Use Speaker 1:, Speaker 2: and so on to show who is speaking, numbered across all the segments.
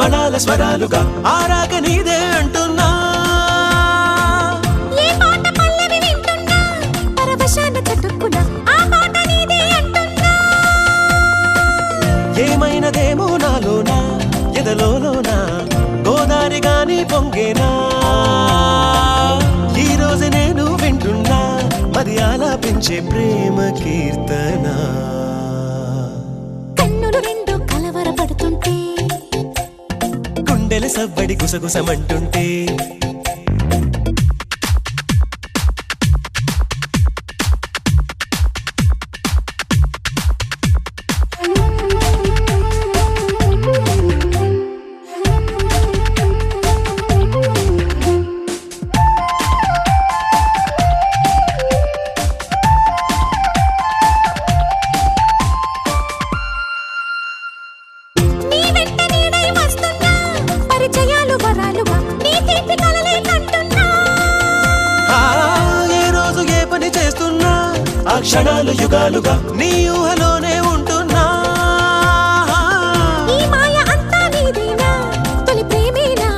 Speaker 1: ప్రాణాల స్వరాలుగా ఆరాగ నీదే అంటున్నా
Speaker 2: ఏ పాట పల్లవి వింటున్నా పరవశాన చటుక్కున ఆ పాట నీదే అంటున్నా
Speaker 1: ఏమైనదేమో నాలోనా ఎదలోనా గోదారి గాని పొంగేనా ఈ రోజు నేను వింటున్నా మది ఆలాపించే ప్రేమ కీర్తన
Speaker 2: కన్నులు రెండు కలవరపడుతుంటే
Speaker 1: గుండెల సవ్వడి గుసగుసమంటుంటే
Speaker 2: నీ వెంట నీడై వస్తున్నా పరిచయాలు వరాలుగా నీ తీపి కలలే కంటున్నా
Speaker 1: ఏ రోజు ఏ పని చేస్తున్నా ఆ క్షణాలు యుగాలుగా నీ ఊహలోనే ఉంటున్నా
Speaker 2: ఈ మాయ అంతా నీదేనా తొలి ప్రేమేనా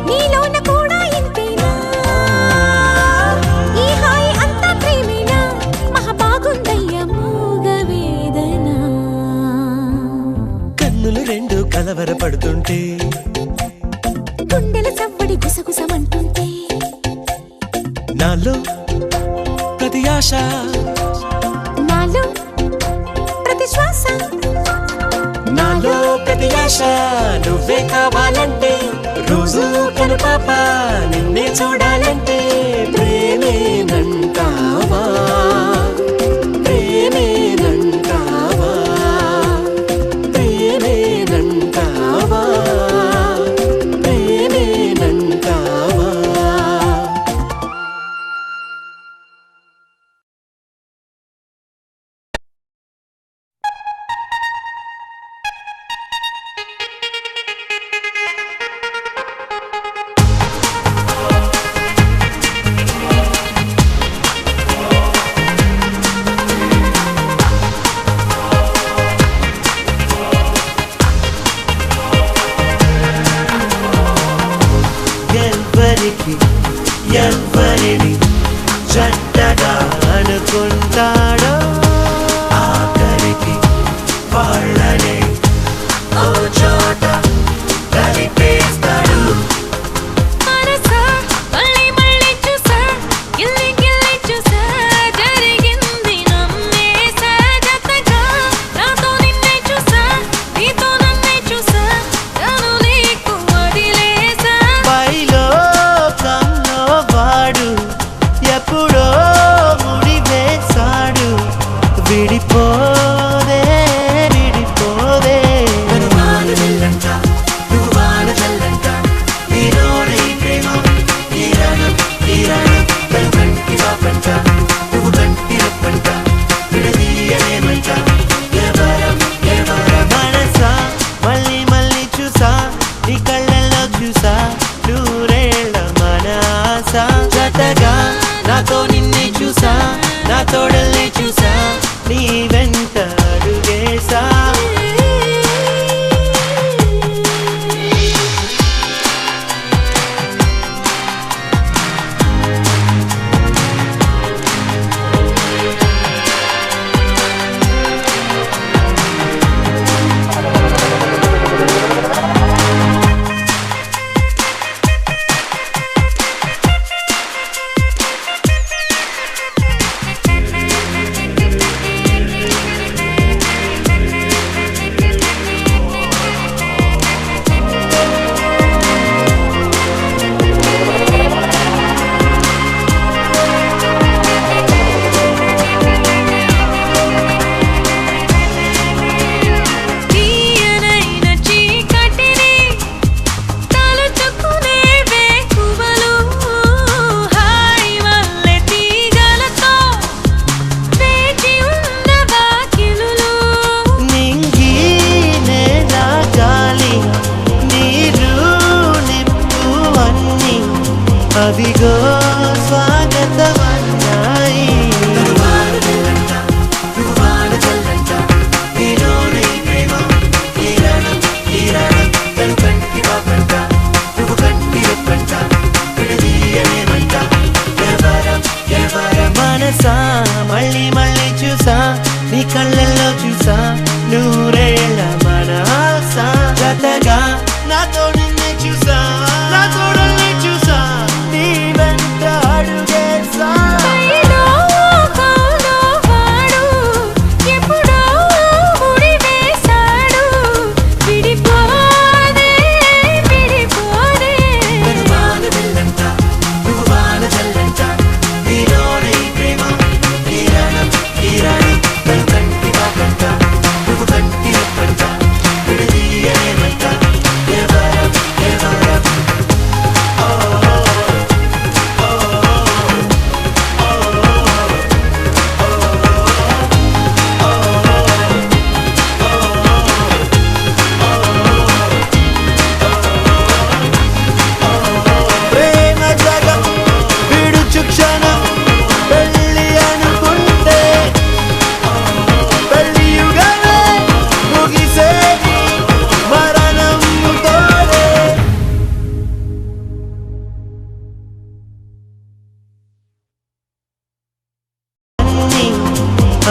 Speaker 2: నీలోన కూడా ఇంతేనా ఈ హాయి అంతా ప్రేమేనా మహా బాగుందయ్య మూగ వేదన
Speaker 1: కన్నులు రెండు కలవరపడుతుంటే
Speaker 2: గుండెల చవ్వడి గుసగుసమంటుంటే
Speaker 1: నాలో ప్రతి ఆశ
Speaker 2: నాలో ప్రతి శ్వాస
Speaker 1: నాలో ప్రతి ఆశ నువ్వే కావాలంటే రోజు కనుపాప నిన్నే చూడాలంటే ప్రేమేనంటావా ప్రేమేనంటావా ప్రేమేనంటావా ప్రేమేనంటావా ఎవ్వరికి ఎవ్వరిని చెడ్డగా అనుకుంటాడో ఆఖరికి వాళ్ళనే ఓ చోట కలిపేస్తాడు
Speaker 2: మనసా మళ్ళీ మళ్ళీ చూసా గిల్లి గిల్లి చూసా జరిగింది నమ్మేసా జతగా నాతో నిన్నే చూసా నీతో నన్నే చూసా తను నీకు వదిలేసా
Speaker 1: పైలో కన్నో వాడు ఎప్పుడో ముడి వేశాడు విడిపోదే విడిపోదే వాన వెళ్ళంట నువ్వు వాన చల్లంట నీలోనే ప్రేమ తీరాణం తీరాణం తను కంటి పాపంట నువ్వు కంటి రప్పంట విడదీయలేమంట ఎవరం ఎవరం మనసా మళ్ళీ మళ్ళీ చూసా నీ కళ్ళల్లో చూసా నూరేళ్ళ మనస జతగా నాతో నిన్నే చూసా నా తోడల్నే చూసా నీ వెంట అడుగేసా అవిగో స్వాగతమన్నాయి ప్రేమ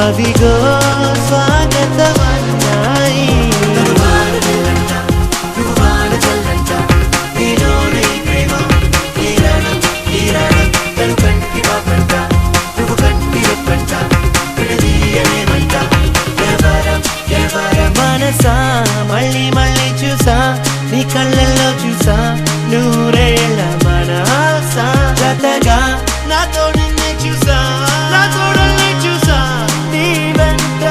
Speaker 1: అవిగో స్వాగతమన్నాయి. మనసా మళ్ళీ మళ్ళీ చూసా నీ కళ్ళల్లో చూసా నూరేళ్ళ మన ఆశ జతగా నాతో నిన్నే చూసా నా తోడల్ని చూసా నీ వెంట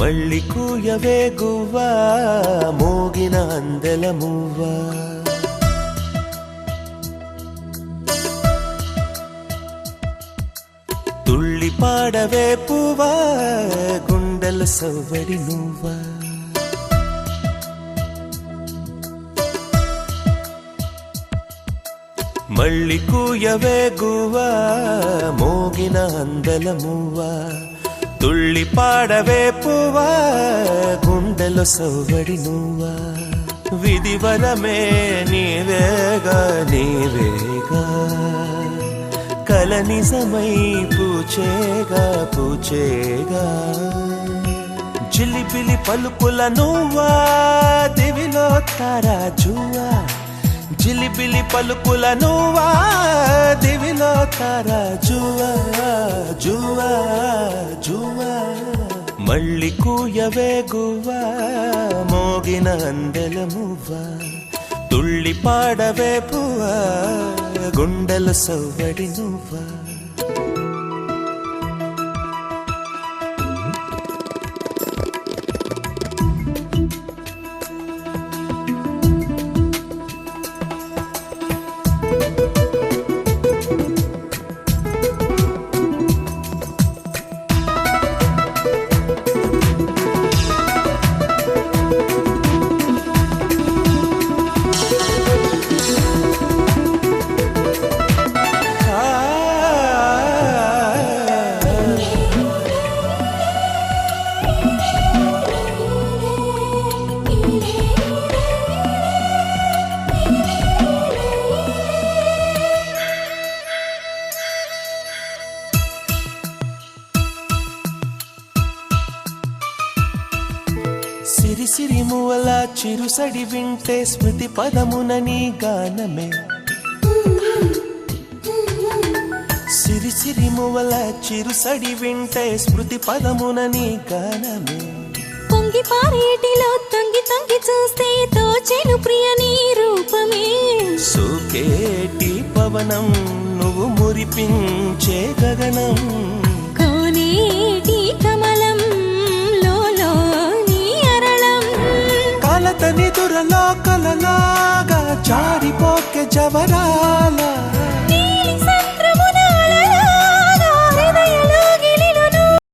Speaker 1: మళ్ళీ కూయవే గువ్వా మోగిన అందెల మువ్వా తుళ్ళి పాడవే పువ్వా గుండెల సవ్వడి నువ్వా మళ్ళీ కూయవే గువ్వా మోగిన అందెల మువ్వా తుళ్ళి పాడవే పువ్వా గుండెల సవ్వడి నువ్వా విధివరమే నీవేగా నీవేగా కల నిజమై పూచేగా పూచేగా జిలిబిలి పలుకుల నువ్వా దివిలో తారాజువా జిలిబిలి పలుకుల నువ్వా దివిలో తారాజువా జువా జువా మళ్ళీ కూయవే గువ్వా మోగిన అందెల మువ్వా తుళ్ళి పాడవే పువ్వా గుండెల సవ్వడి నువ్వా సిరి సిరి మువల చిరుసడి వింటే స్మృతి పదమున నీ గానమే సిరి సిరి మువల చిరుసడి వింటే స్మృతి పదమున నీ గానమే
Speaker 2: పొంగి పారేటిలో తొంగి తొంగి చూస్తే తోచెను ప్రియ నీ రూపమే
Speaker 1: సోకేటి పవనం నువ్వు మురిపించే గగనం
Speaker 2: కోనేటి కమలం లోలో నీ అరళం
Speaker 1: కలతని దురలో కలలాగా జారిపోకే జవరాల